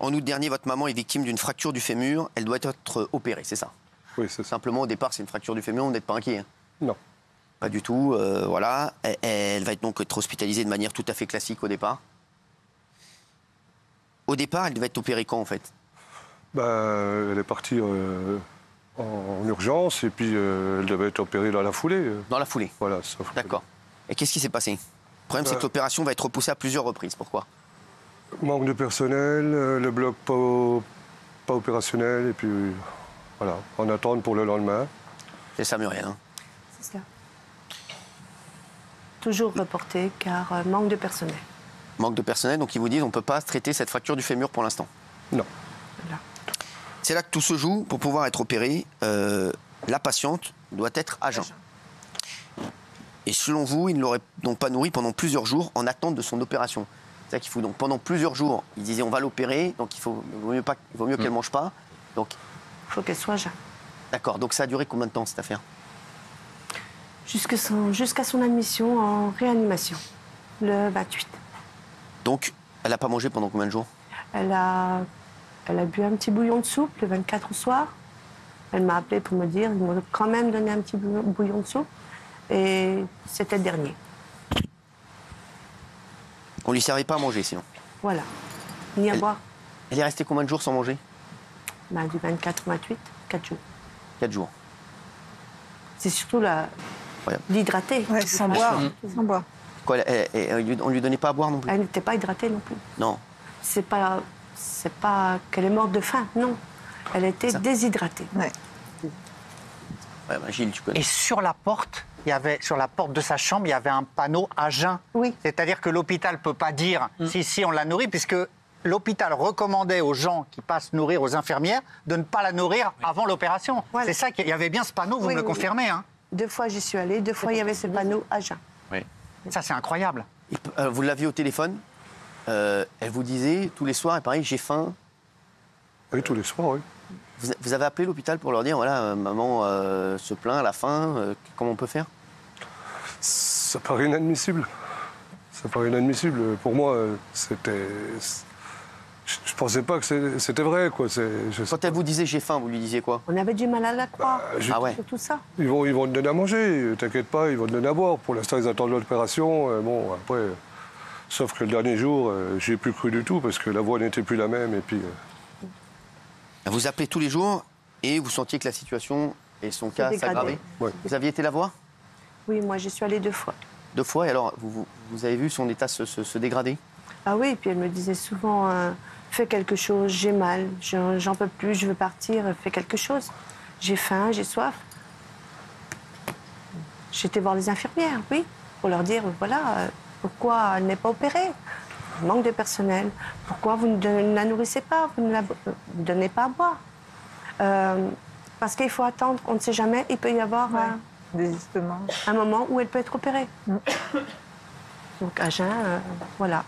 En août dernier, votre maman est victime d'une fracture du fémur. Elle doit être opérée, c'est ça? Oui, c'est ça. Simplement, au départ, c'est une fracture du fémur, vous n'êtes pas inquiet? Non. Pas du tout, voilà. Elle va donc être hospitalisée de manière tout à fait classique au départ. Au départ, elle devait être opérée quand, en fait? Elle est partie en urgence et puis elle devait être opérée dans la foulée. Dans la foulée? Voilà, sauf que... D'accord. Et qu'est-ce qui s'est passé? Le problème, c'est que l'opération va être repoussée à plusieurs reprises. Pourquoi? Manque de personnel, le bloc pas opérationnel et puis voilà, en attente pour le lendemain. C'est ça, Muriel, hein? C'est ça. Toujours reporté car manque de personnel. Manque de personnel, donc ils vous disent on ne peut pas traiter cette fracture du fémur pour l'instant. Non. Voilà. C'est là que tout se joue. Pour pouvoir être opérée, la patiente doit être à jeun. Et selon vous, il ne l'aurait donc pas nourrie pendant plusieurs jours en attente de son opération. C'est-à-dire qu'il faut donc pendant plusieurs jours, il disait on va l'opérer, donc il vaut mieux qu'elle ne mange pas. Donc, il faut qu'elle soit à jeun. D'accord, donc ça a duré combien de temps cette affaire? Jusqu'à son admission en réanimation, le 28. Donc, elle n'a pas mangé pendant combien de jours? Elle a bu un petit bouillon de soupe le 24 au soir. Elle m'a appelé pour me dire qu'il m'aurait quand même donné un petit bouillon de soupe. Et c'était le dernier. On ne lui servait pas à manger sinon? Voilà. Ni à boire. Elle est restée combien de jours sans manger? Du 24 au 28, 4 jours. 4 jours. C'est surtout l'hydrater. Ouais, sans boire. Sans boire. Quoi, on ne lui donnait pas à boire non plus? Elle n'était pas hydratée non plus. Non. C'est pas qu'elle est morte de faim, non. Elle était déshydratée. Ouais. Ouais, Gilles, tu connais. Et sur la porte de sa chambre, il y avait un panneau à jeun. Oui. C'est-à-dire que l'hôpital ne peut pas dire si on l'a nourrie, puisque l'hôpital recommandait aux gens qui passent nourrir, aux infirmières, de ne pas la nourrir avant l'opération. Voilà. C'est ça qu'il y avait bien ce panneau, vous me le confirmez, hein? 2 fois j'y suis allée, 2 fois il y avait ce panneau à jeun. Oui. Ça, c'est incroyable. Vous l'aviez au téléphone, elle vous disait tous les soirs, et pareil, j'ai faim. Oui, tous les soirs, oui. Vous avez appelé l'hôpital pour leur dire, voilà, maman se plaint à la faim, comment on peut faire? Ça paraît inadmissible. Ça paraît inadmissible. Pour moi, c'était... Je pensais pas que c'était vrai, quoi. Quand elle vous disait j'ai faim, vous lui disiez quoi? On avait du mal à la croire. Ah ouais. Sur tout ça. Ils vont te donner à manger, t'inquiète pas, ils vont te donner à boire. Pour l'instant, ils attendent l'opération. Bon, après... Sauf que le dernier jour, j'y ai plus cru du tout, parce que la voix n'était plus la même, et puis... Vous appelez tous les jours, et vous sentiez que la situation et son cas s'aggravait? Ouais. Vous aviez été la voir? Oui, moi j'y suis allée 2 fois. 2 fois, et alors, vous avez vu son état se dégrader? Ah oui, et puis elle me disait souvent, fais quelque chose, j'ai mal, j'en peux plus, je veux partir, fais quelque chose. J'ai faim, j'ai soif. J'étais voir les infirmières, oui, pour leur dire, voilà, pourquoi elle n'est pas opérée? Manque de personnel. Pourquoi vous ne la nourrissez pas? Vous ne la donnez pas à boire? Parce qu'il faut attendre, on ne sait jamais, il peut y avoir un moment où elle peut être opérée. Donc à jeun, voilà.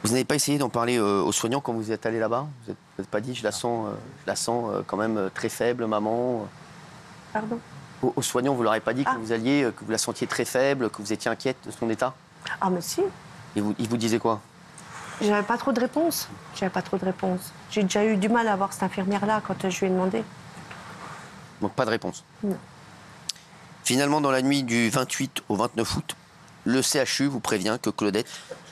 Vous n'avez pas essayé d'en parler aux soignants quand vous êtes allé là-bas? Vous n'êtes pas dit, je la sens quand même très faible, maman? Pardon? Aux soignants, vous ne leur avez pas dit que vous alliez, que vous la sentiez très faible, que vous étiez inquiète de son état? Ah mais si. Et ils vous disaient quoi? J'avais pas trop de réponses. J'ai déjà eu du mal à voir cette infirmière-là quand je lui ai demandé. Donc pas de réponse? Non. Finalement, dans la nuit du 28 au 29 août, le CHU vous prévient que Claudette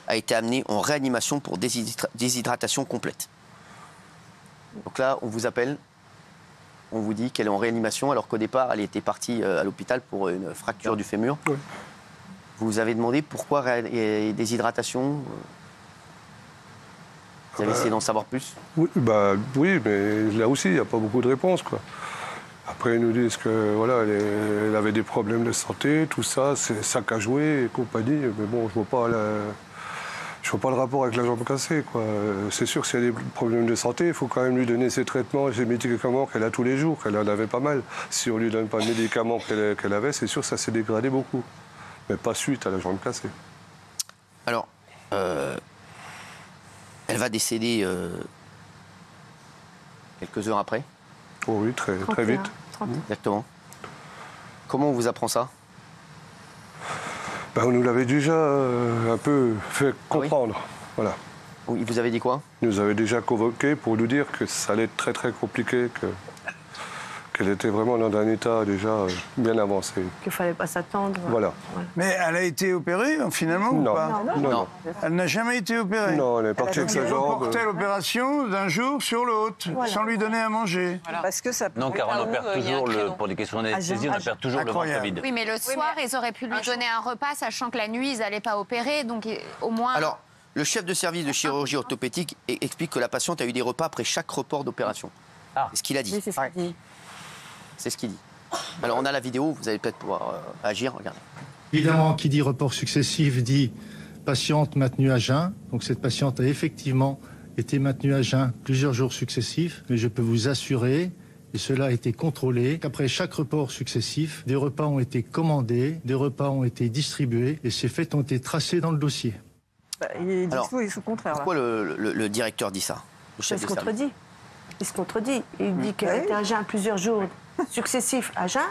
a été amenée en réanimation pour déshydratation complète. Donc là, on vous appelle, on vous dit qu'elle est en réanimation, alors qu'au départ, elle était partie à l'hôpital pour une fracture du fémur. Oui. Vous avez demandé pourquoi déshydratation? Vous avez essayé d'en savoir plus? Oui, oui, mais là aussi, il n'y a pas beaucoup de réponses, quoi. Après, ils nous disent que voilà, elle avait des problèmes de santé, tout ça, c'est sac à jouer et compagnie. Mais bon, je vois pas le rapport avec la jambe cassée, quoi. C'est sûr que s'il y a des problèmes de santé, il faut quand même lui donner ses traitements, ses médicaments qu'elle a tous les jours, qu'elle en avait pas mal. Si on lui donne pas de médicaments qu'elle avait, c'est sûr que ça s'est dégradé beaucoup. Mais pas suite à la jambe cassée. Alors, elle va décéder quelques heures après? Oh oui, très vite. 31. Exactement. Comment on vous apprend ça? On nous l'avait déjà un peu fait comprendre. Voilà. Il vous avait dit quoi? Il nous avait déjà convoqué pour nous dire que ça allait être très très compliqué, qu'elle était vraiment dans un état déjà bien avancé. Qu'il ne fallait pas s'attendre. Voilà. Mais elle a été opérée finalement ou Non. pas? Non. Elle n'a jamais été opérée. Non, elle est partie avec sa Elle jambe. reportait l'opération d'un jour sur l'autre, sans lui donner à manger. Parce que ça peut Non, car on perd toujours, pour des questions d'anesthésie, on perd toujours le ventre Incroyable. vide. Oui, mais le soir, ils auraient pu lui donner un repas, sachant que la nuit, ils n'allaient pas opérer. Donc, au moins. Alors, le chef de service de chirurgie orthopédique explique que la patiente a eu des repas après chaque report d'opération. Ah. C'est ce qu'il a dit. Oui, c'est ce qu'il dit. C'est ce qu'il dit. Alors, on a la vidéo, vous allez peut-être pouvoir agir. Regardez. Évidemment, qui dit report successif dit patiente maintenue à jeun. Donc cette patiente a effectivement été maintenue à jeun plusieurs jours successifs. Mais je peux vous assurer, et cela a été contrôlé, qu'après chaque report successif, des repas ont été commandés, des repas ont été distribués et ces faits ont été tracés dans le dossier. Il dit Alors, tout et tout le contraire. Là. Pourquoi le directeur dit ça? Le Il chef se de service. contredit. Il se contredit. Il dit qu'elle était à jeun plusieurs jours successifs à jeun.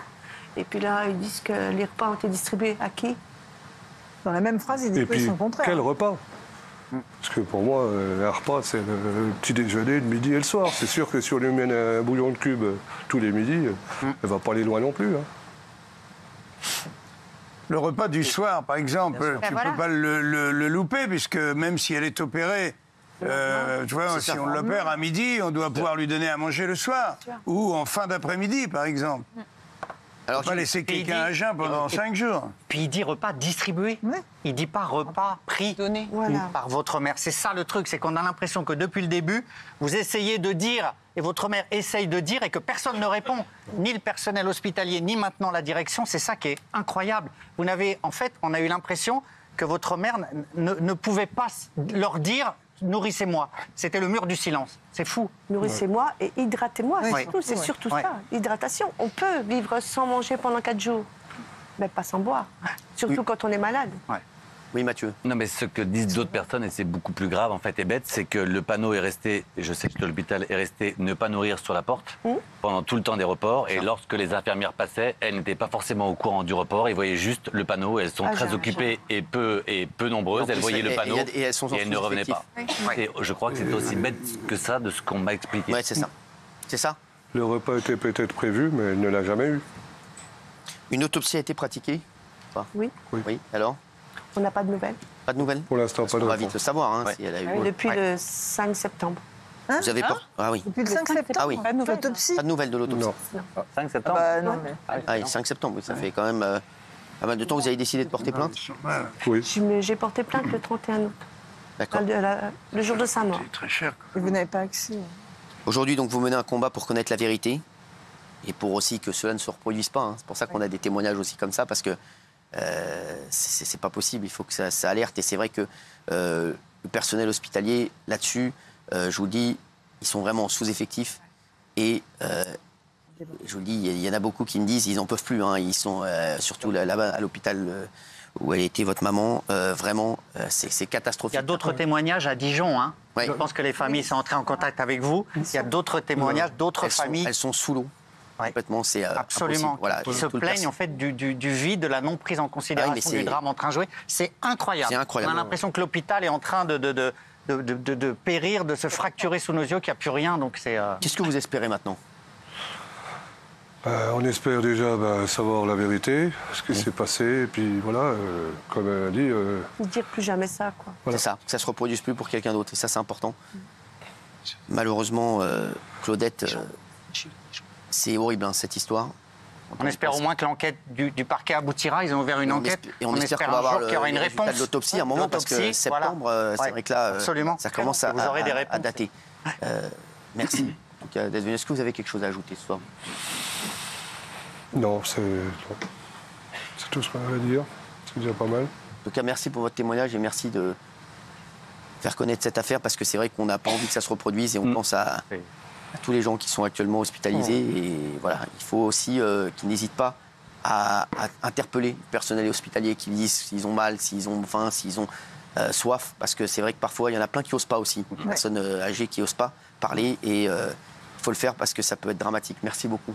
Et puis là, ils disent que les repas ont été distribués à qui? Dans la même phrase, il dit Et tout et puis, son contraire. quel repas? Parce que pour moi, un repas, c'est le petit déjeuner, le midi et le soir. C'est sûr que si on lui mène un bouillon de cube tous les midis, elle ne va pas aller loin non plus. Hein. Le repas du soir, par exemple, tu ne peux pas le louper, puisque même si elle est opérée, tu vois, si on l'opère à midi, on doit pouvoir lui donner à manger le soir. Ou en fin d'après-midi, par exemple. Alors, On ne peut pas laisser quelqu'un à jeun pendant 5 jours. Puis il dit repas distribué. Ouais. Il dit pas repas pris Voilà. par votre mère. C'est ça le truc, c'est qu'on a l'impression que depuis le début, vous essayez de dire, et votre mère essaye de dire, et que personne ne répond, ni le personnel hospitalier, ni maintenant la direction. C'est ça qui est incroyable. Vous n'avez, en fait, on a eu l'impression que votre mère ne pouvait pas leur dire nourrissez-moi. C'était le mur du silence. C'est fou. Nourrissez-moi et hydratez-moi. Oui. C'est surtout Ouais. ça. Hydratation. On peut vivre sans manger pendant 4 jours. Mais pas sans boire. Surtout quand on est malade. Oui, Mathieu. Non, mais ce que disent d'autres personnes, et c'est beaucoup plus grave en fait et bête, c'est que le panneau est resté, et je sais que l'hôpital est resté ne pas nourrir sur la porte pendant tout le temps des reports. Et lorsque les infirmières passaient, elles n'étaient pas forcément au courant du report. Ils voyaient juste le panneau. Elles sont très occupées et peu nombreuses. En plus, Elles voyaient le panneau et elles sont en ne revenaient pas. sous-effectif. Et je crois que c'est aussi bête que ça de ce qu'on m'a expliqué. Ouais, c'est ça. C'est ça. Le repas était peut-être prévu, mais elle ne l'a jamais eu. Une autopsie a été pratiquée? Pas. Oui. Oui. Alors? On n'a pas de nouvelles. Pas de nouvelles? Pour l'instant, pas de On va réponse. vite le savoir, hein, Ouais. si elle a eu. Depuis le 5 septembre. Vous avez pas? Ah oui. Depuis le 5 septembre, Ah oui. pas de nouvelles. L'autopsie. Pas de nouvelles de l'autopsie. Non. 5 septembre. Bah, non, mais... Ah oui, 5 septembre, oui, ça fait quand même pas mal de temps. Vous avez décidé de porter plainte? Oui. J'ai porté plainte le 31 août. D'accord. Le jour de sa mort. C'est très cher. Et vous n'avez pas accès. Aujourd'hui, donc, vous menez un combat pour connaître la vérité et pour aussi que cela ne se reproduise pas. Hein. C'est pour ça qu'on a des témoignages aussi comme ça, parce que c'est pas possible. Il faut que ça alerte. Et c'est vrai que le personnel hospitalier, là-dessus, je vous le dis, ils sont vraiment sous-effectifs. Et je vous le dis, il y en a beaucoup qui me disent ils n'en peuvent plus. Hein. Ils sont surtout là-bas à l'hôpital où elle était, votre maman. Vraiment, c'est catastrophique. Il y a d'autres témoignages à Dijon. Hein. Ouais. Je pense que les familles sont entrées en contact avec vous. Il y a d'autres témoignages, d'autres familles. Elles sont sous l'eau. Ouais. Complètement, c'est Absolument. impossible. Voilà. Qui se Tout le plaignent en fait du vide, de la non prise en considération mais c'est- du drame en train de jouer. C'est incroyable. C'est incroyable. On a l'impression que l'hôpital est en train de périr, de se fracturer sous nos yeux, qu'il n'y a plus rien. Donc c'est. Qu'est-ce que vous espérez maintenant? On espère déjà savoir la vérité, ce qui s'est passé. Et puis voilà, comme elle a dit, Ne dire plus jamais ça, quoi. C'est ça, que ça se reproduise plus pour quelqu'un d'autre. Et ça, c'est important. Malheureusement, Claudette, c'est horrible, hein, cette histoire. On espère au moins que l'enquête du parquet aboutira. Ils ont ouvert une enquête. Et on espère qu'on va un avoir jour qu'il y aura une le résultat réponse. de l'autopsie à un moment, parce que L'autopsie, voilà. septembre, c'est Ouais, vrai que là, absolument. ça commence Vous aurez des à réponses. dater. Merci en tout cas d'être venu. Est-ce que vous avez quelque chose à ajouter ce soir? non, c'est tout ce qu'on avait à dire. C'est déjà pas mal. En tout cas, merci pour votre témoignage et merci de faire connaître cette affaire, parce que c'est vrai qu'on n'a pas envie que ça se reproduise et on pense à tous les gens qui sont actuellement hospitalisés. Et voilà, il faut aussi qu'ils n'hésitent pas à interpeller le personnel hospitalier, qui disent s'ils ont mal, s'ils ont faim, s'ils ont soif, parce que c'est vrai que parfois il y en a plein qui n'osent pas aussi, des personnes âgées qui n'osent pas parler, et il faut le faire parce que ça peut être dramatique. Merci beaucoup.